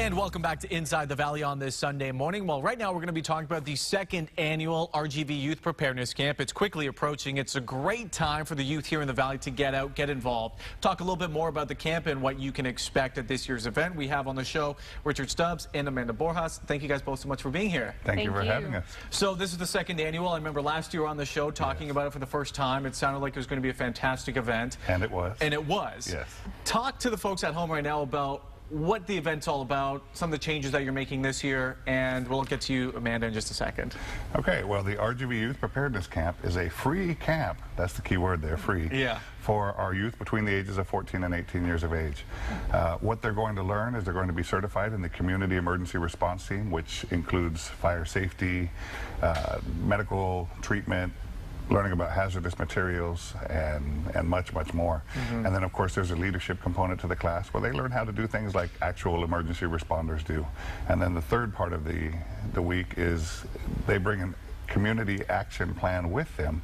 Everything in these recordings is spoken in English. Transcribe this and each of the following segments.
And welcome back to Inside the Valley on this Sunday morning. Well, right now we're going to be talking about the second annual RGV Youth Preparedness Camp. It's quickly approaching. It's a great time for the youth here in the Valley to get out, get involved. Talk a little bit more about the camp and what you can expect at this year's event. We have on the show Richard Stubbs and Amanda Borjas. Thank you guys both so much for being here. Thank you for having us. So this is the second annual. I remember last year on the show talking about it for the first time. It sounded like it was going to be a fantastic event. And it was. And it was. Yes. Talk to the folks at home right now about what the event's all about, some of the changes that you're making this year, and we'll get to you, Amanda, in just a second. Okay, well, the RGV Youth Preparedness Camp is a free camp. That's the key word there, free. Yeah. For our youth between the ages of 14 and 18 years of age. What they're going to learn is they're going to be certified in the Community Emergency Response Team, which includes fire safety, medical treatment, learning about hazardous materials, and much, much more. And then, of course, there's a leadership component to the class where they learn how to do things like actual emergency responders do. And then the third part of the week is they bring an community action plan with them,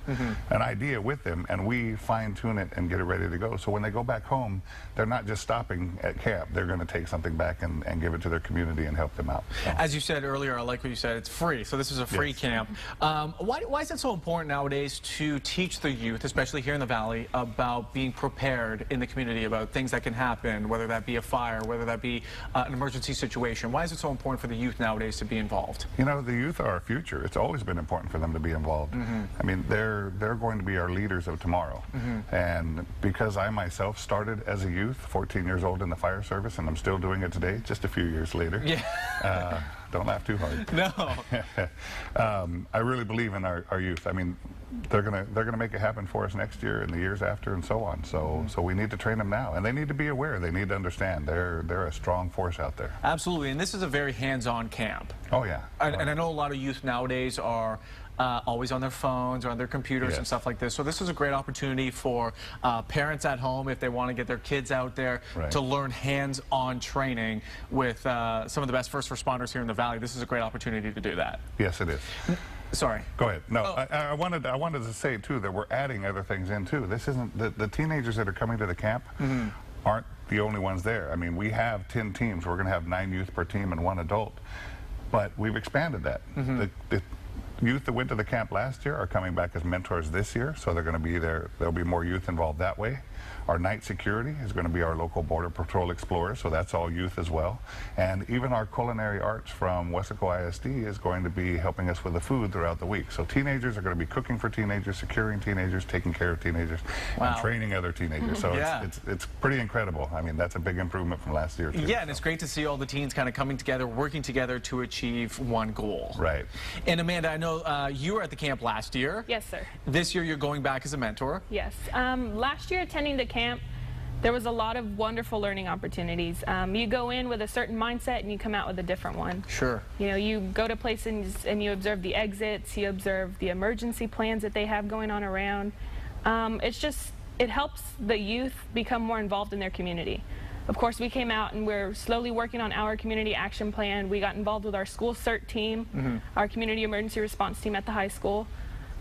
an idea with them, and we fine-tune it and get it ready to go. So when they go back home, they're not just stopping at camp. They're going to take something back and give it to their community and help them out. So. As you said earlier, I like what you said, it's free. So this is a free camp. Why is it so important nowadays to teach the youth, especially here in the Valley, about being prepared in the community, about things that can happen, whether that be a fire, whether that be an emergency situation? Why is it so important for the youth nowadays to be involved? You know, the youth are our future. It's always been important for them to be involved. I mean, they're going to be our leaders of tomorrow. And because I myself started as a youth, 14 years old in the fire service, and I'm still doing it today, just a few years later. Yeah. Don't laugh too hard. No. I really believe in our youth. I mean, they're gonna make it happen for us next year and the years after and so on. So we need to train them now, and they need to be aware. They need to understand they're a strong force out there. Absolutely, and this is a very hands-on camp. Oh yeah. And I know a lot of youth nowadays are always on their phones or on their computers and stuff like this. So this is a great opportunity for parents at home, if they want to get their kids out there, to learn hands-on training with some of the best first responders here in the Valley. This is a great opportunity to do that. Yes, it is. Sorry. Go ahead. No, I wanted to say too that we're adding other things in too. This isn't the teenagers that are coming to the camp aren't the only ones there. I mean, we have 10 teams. We're going to have 9 youth per team and 1 adult, but we've expanded that. The youth that went to the camp last year are coming back as mentors this year, so they're going to be there. There'll be more youth involved that way. Our night security is going to be our local Border Patrol Explorers, so that's all youth as well. And even our culinary arts from Weslaco ISD is going to be helping us with the food throughout the week. So teenagers are going to be cooking for teenagers, securing teenagers, taking care of teenagers, and training other teenagers. So it's pretty incredible. I mean, that's a big improvement from last year, too. Yeah, and it's great to see all the teens kind of coming together, working together to achieve one goal. Right. And Amanda, I know you were at the camp last year. Yes, sir. This year you're going back as a mentor. Yes. Last year attending the camp, there was a lot of wonderful learning opportunities. You go in with a certain mindset and you come out with a different one. Sure. You know, you go to places and you observe the exits, you observe the emergency plans that they have going on around. It helps the youth become more involved in their community. Of course, we came out and we're slowly working on our community action plan. We got involved with our school CERT team, our community emergency response team at the high school.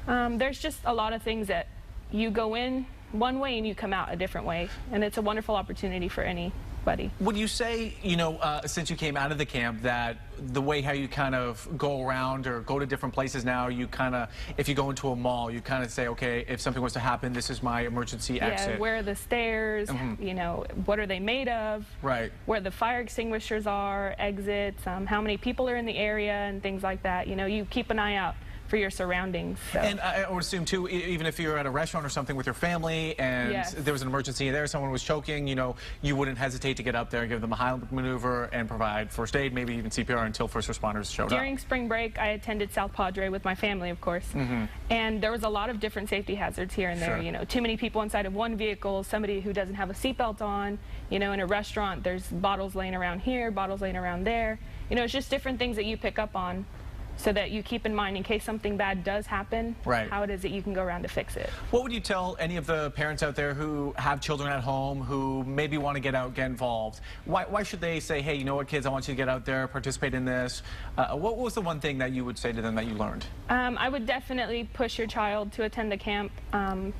There's just a lot of things that you go in one way and you come out a different way, and it's a wonderful opportunity for anybody. Would you say, you know, since you came out of the camp, that the way how you kind of go around or go to different places now, you kind of, if you go into a mall, you kind of say, okay, if something was to happen, this is my emergency exit. Yeah, where are the stairs, you know, what are they made of, where the fire extinguishers are, exits, how many people are in the area, and things like that. You know, you keep an eye out for your surroundings. So. And I would assume too, even if you're at a restaurant or something with your family and there was an emergency there, someone was choking, you know, you wouldn't hesitate to get up there and give them a Heimlich maneuver and provide first aid, maybe even CPR until first responders showed up. During spring break, I attended South Padre with my family, of course, and there was a lot of different safety hazards here and there. You know, too many people inside of one vehicle, somebody who doesn't have a seatbelt on. You know, in a restaurant, there's bottles laying around here, bottles laying around there. You know, it's just different things that you pick up on, so that you keep in mind in case something bad does happen, how it is that you can go around to fix it. What would you tell any of the parents out there who have children at home who maybe want to get out, get involved? Why should they say, hey, you know what, kids, I want you to get out there, participate in this? What was the one thing that you would say to them that you learned? I would definitely push your child to attend the camp.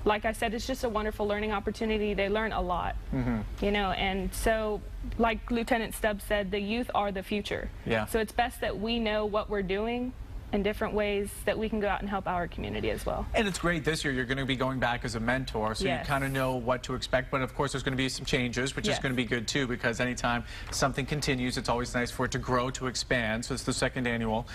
Like I said, it's just a wonderful learning opportunity. They learn a lot, you know, and so like Lieutenant Stubbs said, the youth are the future. Yeah. So it's best that we know what we're doing in different ways that we can go out and help our community as well. And it's great this year. You're going to be going back as a mentor, so Yes. you kind of know what to expect. But of course, there's going to be some changes, which is Yes. going to be good too, because anytime something continues, it's always nice for it to grow, to expand. So it's the second annual.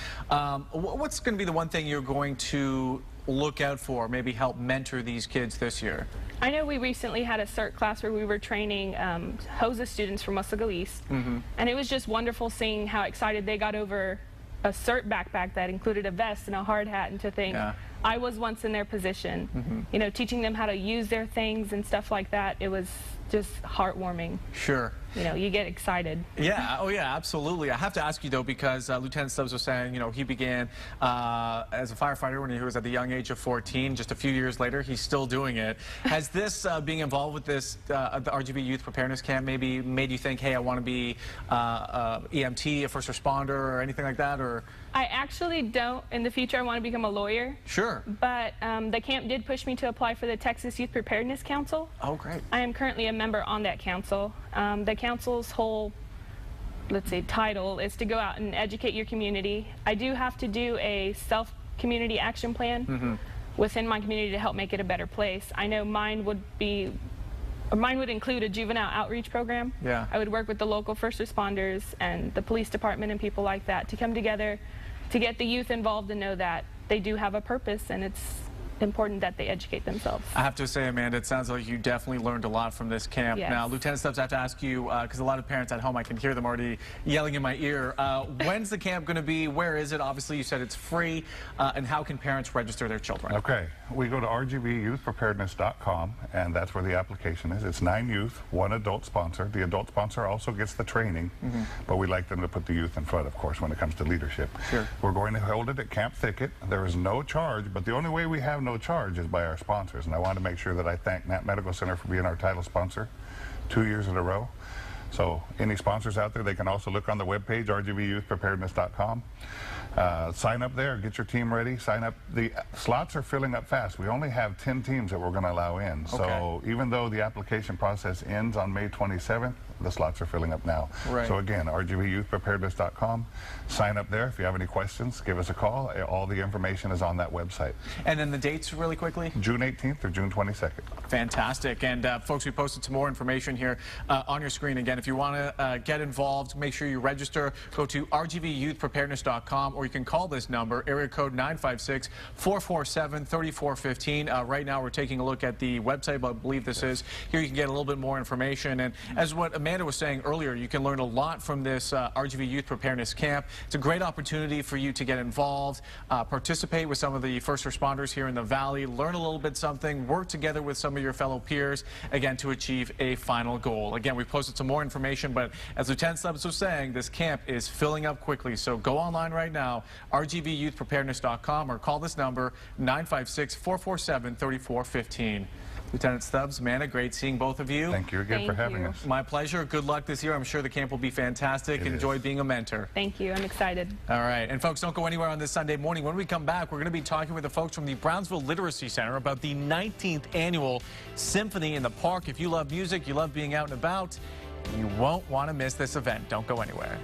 What's going to be the one thing you're going to look out for, maybe help mentor these kids this year? I know we recently had a CERT class where we were training HOSA students from Muskego East, and it was just wonderful seeing how excited they got over a CERT backpack that included a vest and a hard hat, and to think, Yeah. I was once in their position. You know, teaching them how to use their things and stuff like that. It was just heartwarming. Sure. You know, you get excited. Yeah, oh yeah, absolutely. I have to ask you though, because Lieutenant Stubbs was saying, you know, he began as a firefighter when he was at the young age of 14. Just a few years later, he's still doing it. Has this, being involved with this, the RGV Youth Preparedness Camp, maybe made you think, hey, I want to be EMT, a first responder, or anything like that? Or I actually don't. In the future, I want to become a lawyer. Sure. But the camp did push me to apply for the Texas Youth Preparedness Council. Oh, great. I am currently a member on that council. The council's whole, let's say, title is to go out and educate your community. I do have to do a self-community action plan within my community to help make it a better place. I know mine would include a juvenile outreach program. Yeah. I would work with the local first responders and the police department and people like that to come together to get the youth involved and know that they do have a purpose, and it's important that they educate themselves. I have to say, Amanda, it sounds like you definitely learned a lot from this camp. Yes. Now, Lieutenant Stubbs, I have to ask you, because a lot of parents at home, I can hear them already yelling in my ear. When's the camp going to be? Where is it? Obviously, you said it's free. And how can parents register their children? Okay, we go to rgbyouthpreparedness.com, and that's where the application is. It's 9 youth, 1 adult sponsor. The adult sponsor also gets the training, but we like them to put the youth in front, of course, when it comes to leadership. Sure. We're going to hold it at Camp Thicket. There is no charge, but the only way we have no charge is by our sponsors, and I want to make sure that I thank Knapp Medical Center for being our title sponsor 2 years in a row. So any sponsors out there, they can also look on the webpage, rgbyouthpreparedness.com. Sign up there, get your team ready, sign up. The slots are filling up fast. We only have 10 teams that we're going to allow in. So even though the application process ends on May 27th, the slots are filling up now. Right. So again, rgbyouthpreparedness.com. Sign up there. If you have any questions, give us a call. All the information is on that website. And then the dates really quickly? June 18th or June 22nd. Fantastic. And folks, we posted some more information here on your screen. Again, if you want to get involved, make sure you register. Go to rgbyouthpreparedness.com, or you can call this number, area code 956-447-3415. Right now, we're taking a look at the website, but I believe this is. Here you can get a little bit more information. And as what Amanda was saying earlier, you can learn a lot from this RGV Youth Preparedness Camp. It's a great opportunity for you to get involved, participate with some of the first responders here in the Valley, learn a little bit something, work together with some of your fellow peers, again, to achieve a final goal. Again, we posted some more information, but as Lieutenant Stubbs was saying, this camp is filling up quickly. So go online right now, rgbyouthpreparedness.com, or call this number, 956-447-3415. Lieutenant Stubbs, Amanda, great seeing both of you. Thank you again for Thank having you. us. My pleasure. Good luck this year. I'm sure the camp will be fantastic. It Enjoy is. being a mentor. Thank you. I'm excited. All right. And folks, don't go anywhere on this Sunday morning. When we come back, we're going to be talking with the folks from the Brownsville Literacy Center about the 19th annual Symphony in the Park. If you love music, you love being out and about, you won't want to miss this event. Don't go anywhere.